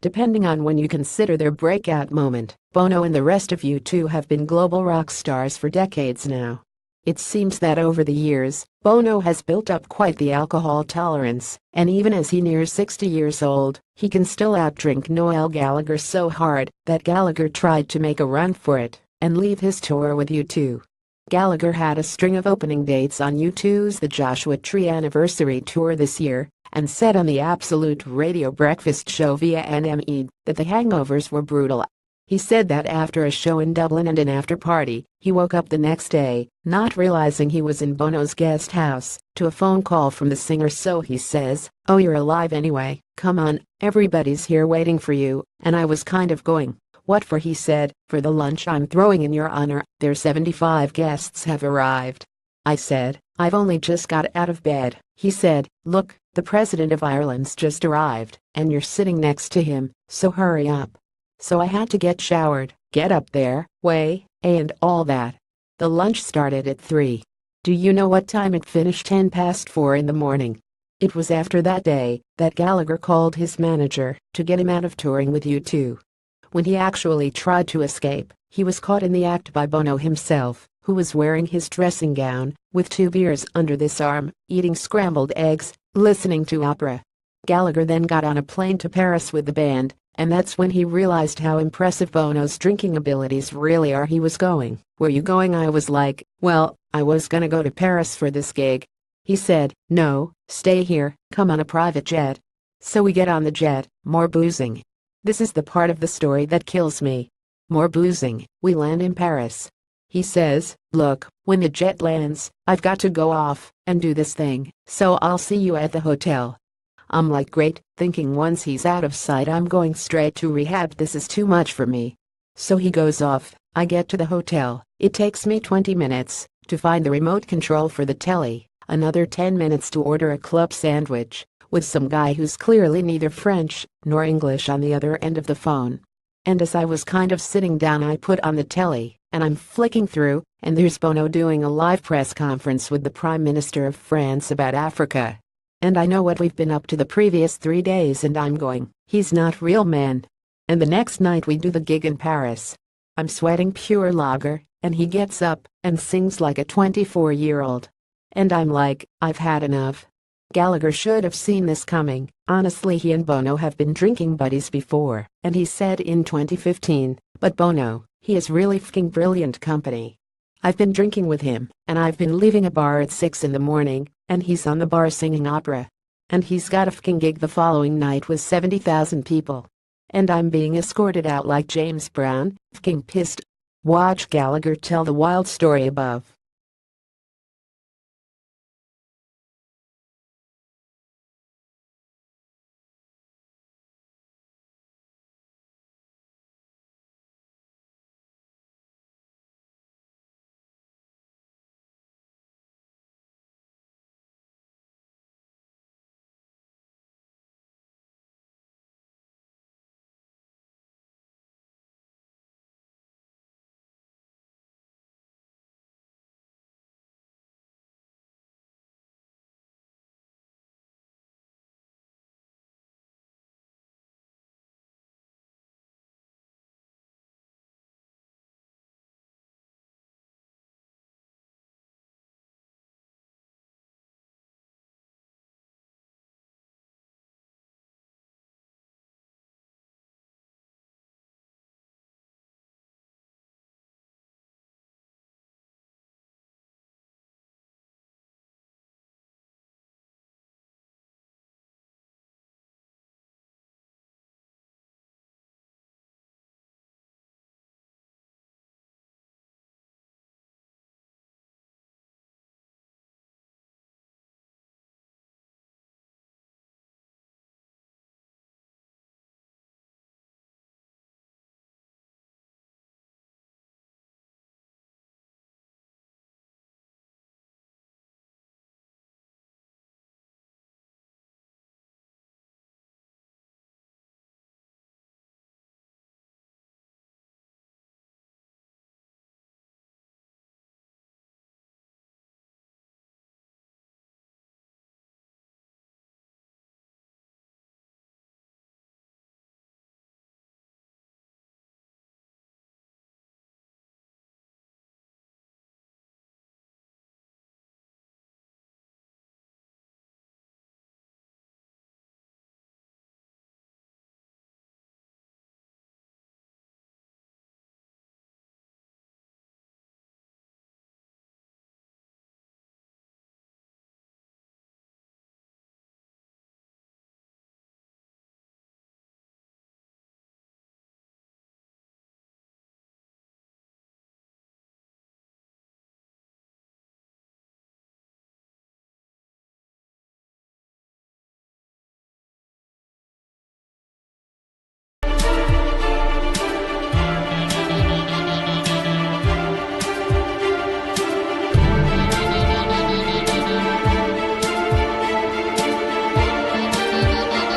Depending on when you consider their breakout moment, Bono and the rest of U2 have been global rock stars for decades now. It seems that over the years, Bono has built up quite the alcohol tolerance, and even as he nears 60 years old, he can still outdrink Noel Gallagher so hard that Gallagher tried to make a run for it and leave his tour with U2. Gallagher had a string of opening dates on U2's The Joshua Tree Anniversary Tour this year, and said on the Absolute Radio breakfast show via NME that the hangovers were brutal. He said that after a show in Dublin and an after-party, he woke up the next day, not realizing he was in Bono's guest house, to a phone call from the singer. So he says, "Oh, you're alive anyway, come on, everybody's here waiting for you," and I was kind of going, "What for?" He said, "For the lunch I'm throwing in your honor, their 75 guests have arrived." I said, "I've only just got out of bed." He said, "Look, the President of Ireland's just arrived, and you're sitting next to him, so hurry up." So I had to get showered, get up there, weigh, and all that. The lunch started at 3. Do you know what time it finished? 4:10 in the morning. It was after that day that Gallagher called his manager to get him out of touring with U2. When he actually tried to escape, he was caught in the act by Bono himself, who was wearing his dressing gown, with 2 beers under this arm, eating scrambled eggs, listening to opera. Gallagher then got on a plane to Paris with the band, and that's when he realized how impressive Bono's drinking abilities really are. He was going, "Where you going?" I was like, "Well, I was gonna go to Paris for this gig." He said, "No, stay here, come on a private jet." So we get on the jet, more boozing. This is the part of the story that kills me. More boozing, we land in Paris. He says, "Look, when the jet lands, I've got to go off and do this thing, so I'll see you at the hotel." I'm like, great, thinking once he's out of sight I'm going straight to rehab. This is too much for me. So he goes off. I get to the hotel. It takes me 20 minutes to find the remote control for the telly, another 10 minutes to order a club sandwich, with some guy who's clearly neither French nor English on the other end of the phone. And as I was kind of sitting down, I put on the telly, and I'm flicking through, and there's Bono doing a live press conference with the Prime Minister of France about Africa. And I know what we've been up to the previous 3 days, and I'm going, he's not real, man. And the next night we do the gig in Paris. I'm sweating pure lager, and he gets up and sings like a 24-year-old. And I'm like, I've had enough. Gallagher should have seen this coming. Honestly, he and Bono have been drinking buddies before, and he said in 2015, "But Bono, he is really fing brilliant company. I've been drinking with him, and I've been leaving a bar at 6 in the morning, and he's on the bar singing opera. And he's got a fing gig the following night with 70,000 people. And I'm being escorted out like James Brown, fing pissed." Watch Gallagher tell the wild story above.